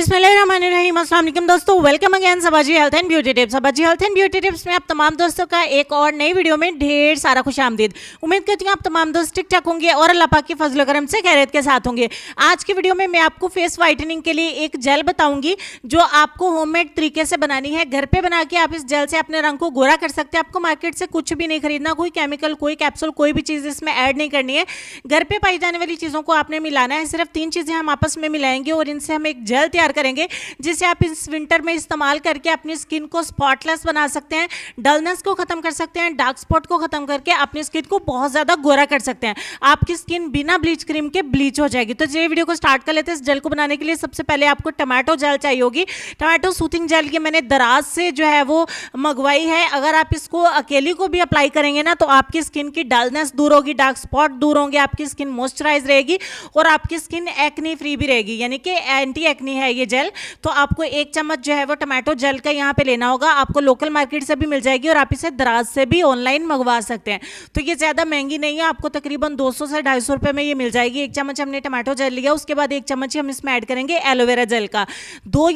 बिस्मिल्लाहिर्रहमानिर्रहीम। अस्सलाम वालेकुम दोस्तों, welcome again Sabaji health and beauty tips. Sabaji health and beauty tips में आप तमाम दोस्तों का एक और नई वीडियो में ढेर सारा खुशामदीद। उम्मीद करती हूँ आप तमाम दोस्त ठीक ठाक होंगे और अल्लाह पाक की फजल करम से खैरियत के साथ होंगे। आज की वीडियो में मैं आपको फेस वाइटनिंग के लिए एक जेल बताऊंगी जो आपको होममेड तरीके से बनानी है। घर पे बना के आप इस जेल से अपने रंग को गोरा कर सकते हैं। आपको मार्केट से कुछ भी नहीं खरीदना, कोई केमिकल, कोई कैप्सूल, कोई भी चीज़ इसमें ऐड नहीं करनी है। घर पे पाई जाने वाली चीज़ों को आपने मिलाना है। सिर्फ 3 चीज़ें हम आपस में मिलाएंगे और इनसे हम एक जेल तैयार करेंगे जिसे आप इस विंटर में इस्तेमाल करके अपनी स्किन को स्पॉटलेस बना सकते हैं, डलनेस को खत्म कर सकते हैं, डार्क स्पॉट को खत्म करके अपनी स्किन को बहुत ज्यादा गोरा कर सकते हैं। आपकी स्किन बिना ब्लीच क्रीम के ब्लीच हो जाएगी। तो ये वीडियो को स्टार्ट कर लेते हैं। इस जेल को बनाने के लिए सबसे पहले आपको टमाटो जेल चाहिए होगी। टमाटो सूथिंग जेल की मैंने दराज से जो है वो मंगवाई है। अगर आप इसको अकेली को भी अप्लाई करेंगे ना तो आपकी स्किन की डलनेस दूर होगी, डार्क स्पॉट दूर होंगे, आपकी स्किन मॉइस्चराइज रहेगी और आपकी स्किन एक्नी फ्री भी रहेगी, यानी कि एंटी एक्नी है ये जेल। तो आपको 1 चम्मच जो है वो टमाटो जेल का यहाँ पे लेना होगा। आपको लोकल मार्केट से भी मिल जाएगी और आप इसे दराज से भी ऑनलाइन मंगवा सकते हैं। तो ये ज़्यादा महंगी नहीं है, आपको तकरीबन 200 से 250 रुपये में ये मिल जाएगी। 1 चम्मच हमने टमाटो जेल लिया, उसके बाद 1 चम्मच हम इसमें ऐड करेंगे एलोवेरा जेल का। 2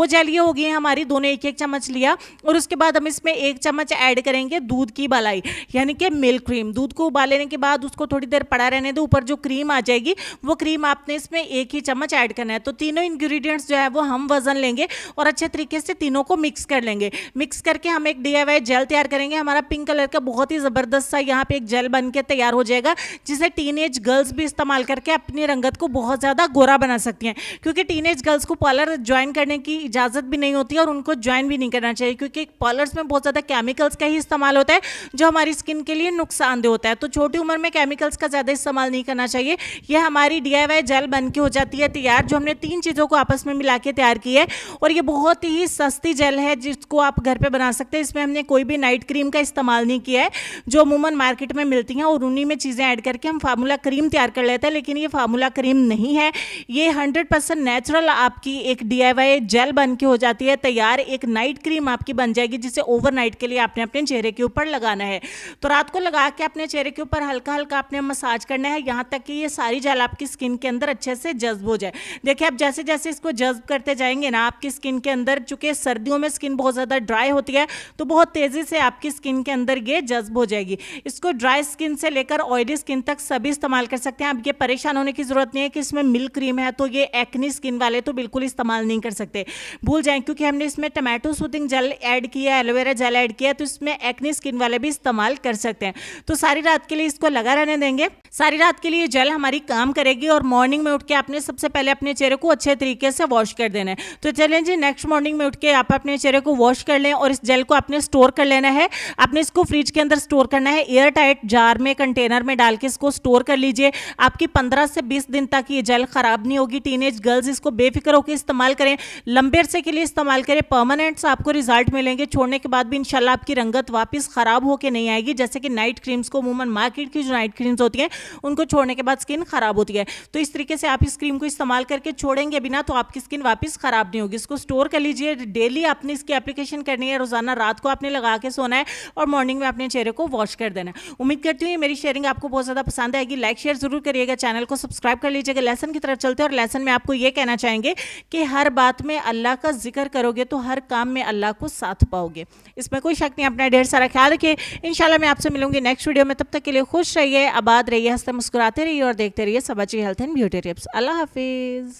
जेल ये हो गई है हमारी, दोनों 1-1 चम्मच लिया। और उसके बाद हम इसमें 1 चम्मच ऐड करेंगे दूध की मलाई, यानी कि मिल्क क्रीम। दूध को उबालने के बाद उसको थोड़ी देर पड़ा रहने दो, ऊपर जो क्रीम आ जाएगी वो क्रीम आपने इसमें 1 ही चम्मच ऐड करना है। तो तीनों इंग्रेडिएंट्स जो है वो हम वजन लेंगे और अच्छे तरीके से तीनों को मिक्स कर लेंगे। मिक्स करके हम एक DIY जेल तैयार करेंगे। हमारा पिंक कलर का बहुत ही ज़बरदस्त सा यहाँ पे एक जेल बन के तैयार हो जाएगा, जिसे टीनेज गर्ल्स भी इस्तेमाल करके अपनी रंगत को बहुत ज़्यादा गोरा बना सकती हैं। क्योंकि टीनेज गर्ल्स को पार्लर ज्वाइन करने की इजाज़त भी नहीं होती है और उनको ज्वाइन भी नहीं करना चाहिए, क्योंकि पार्लर्स में बहुत ज़्यादा केमिकल्स का ही इस्तेमाल होता है जो हमारी स्किन के लिए नुकसानदेह होता है। तो छोटी उम्र में केमिकल्स का ज़्यादा इस्तेमाल नहीं करना चाहिए। यह हमारी DIY जेल बन के हो जाती है तैयार, जो हमने 3 चीज़ों को आपस में मिला के तैयार की है। और ये बहुत ही सस्ती जेल है जिसको आप घर पे बना सकते हैं। इसमें हमने कोई भी नाइट क्रीम का इस्तेमाल नहीं किया है जो अमूमन मार्केट में मिलती हैं, और उन्हीं में चीज़ें ऐड करके हम फार्मूला क्रीम तैयार कर लेते हैं। लेकिन ये फार्मूला क्रीम नहीं है, ये 100% नेचुरल आपकी एक DIY जेल बन के हो जाती है तैयार। एक नाइट क्रीम आपकी बन जाएगी जिसे ओवरनाइट के लिए आपने अपने चेहरे के ऊपर लगाना है। तो रात को लगा के अपने चेहरे के ऊपर हल्का हल्का आपने मसाज करना है, यहाँ तक कि ये सारी जेल आपकी स्किन के अंदर अच्छे से जज्ब हो जाए। देखिए, आप जैसे जैसे इसको जज्ब करते जाएंगे ना, आपकी स्किन के अंदर, चूंकि सर्दियों में स्किन बहुत ज़्यादा ड्राई होती है, तो बहुत तेज़ी से आपकी स्किन के अंदर ये जज्ब हो जाएगी। इसको ड्राई स्किन से लेकर ऑयली स्किन तक सभी इस्तेमाल कर सकते हैं। अब ये परेशान होने की ज़रूरत नहीं है कि इसमें मिल्क क्रीम है तो ये एक्नी स्किन वाले तो बिल्कुल इस्तेमाल नहीं कर सकते, भूल जाएं, क्योंकि हमने इसमें टमाटो सूथिंग जेल ऐड किया, एलोवेरा जेल ऐड किया, तो इसमें एक्नी स्किन वाले भी इस्तेमाल कर सकते हैं। तो सारी रात के लिए इसको लगा रहने देंगे। सारी रात के लिए जेल हमारी काम करेगी और मॉर्निंग में उठ के आपने सबसे पहले अपने चेहरे को अच्छे तरीके से वॉश कर देना है। तो चलें जी, नेक्स्ट मॉर्निंग में उठ के आप अपने चेहरे को वॉश कर लें और इस जेल को आपने स्टोर कर लेना है। आपने इसको फ्रिज के अंदर स्टोर करना है, एयर टाइट जार में, कंटेनर में डाल के इसको स्टोर कर लीजिए। आपकी 15 से 20 दिन तक ये जेल खराब नहीं होगी। टीनेज गर्ल्स इसको बेफिक्र होकर इस्तेमाल करें, लंबे अरसे के लिए इस्तेमाल करें, परमानेंट आपको रिजल्ट मिलेंगे। छोड़ने के बाद भी इंशाल्लाह आपकी रंगत वापस खराब होकर नहीं आएगी, जैसे कि नाइट क्रीम्स को, अमूमन मार्केट की जो नाइट क्रीम्स होती हैं उनको छोड़ने के बाद स्किन खराब होती है। तो इस तरीके से आप इस क्रीम को इस्तेमाल करके छोड़ेंगे बिना तो आपकी स्किन वापस खराब नहीं होगी। इसको स्टोर कर लीजिए। डेली आपने इसकी एप्लीकेशन करनी है, रोजाना रात को आपने लगा के सोना है और मॉर्निंग में अपने चेहरे को वॉश कर देना है। उम्मीद करती हूँ मेरी शेयरिंग आपको बहुत ज़्यादा पसंद आएगी। लाइक शेयर जरूर करिएगा, चैनल को सब्सक्राइब कर लीजिएगा। लेसन की तरफ चलते हैं और लेसन में आपको ये कहना चाहेंगे कि हर बात में अल्लाह का जिक्र करोगे तो हर काम में अल्लाह को साथ पाओगे, इसमें कोई शक नहीं। अपना ढेर सारा ख्याल रखिए। इंशाल्लाह मैं आपसे मिलूंगी नेक्स्ट वीडियो में। तब तक के लिए खुश रहिए, आबाद रहिए, हंसते मुस्कुराते रहिए और देखते रहिए सबाजी हेल्थ एंड ब्यूटी टिप्स। अल्लाह हाफिज़।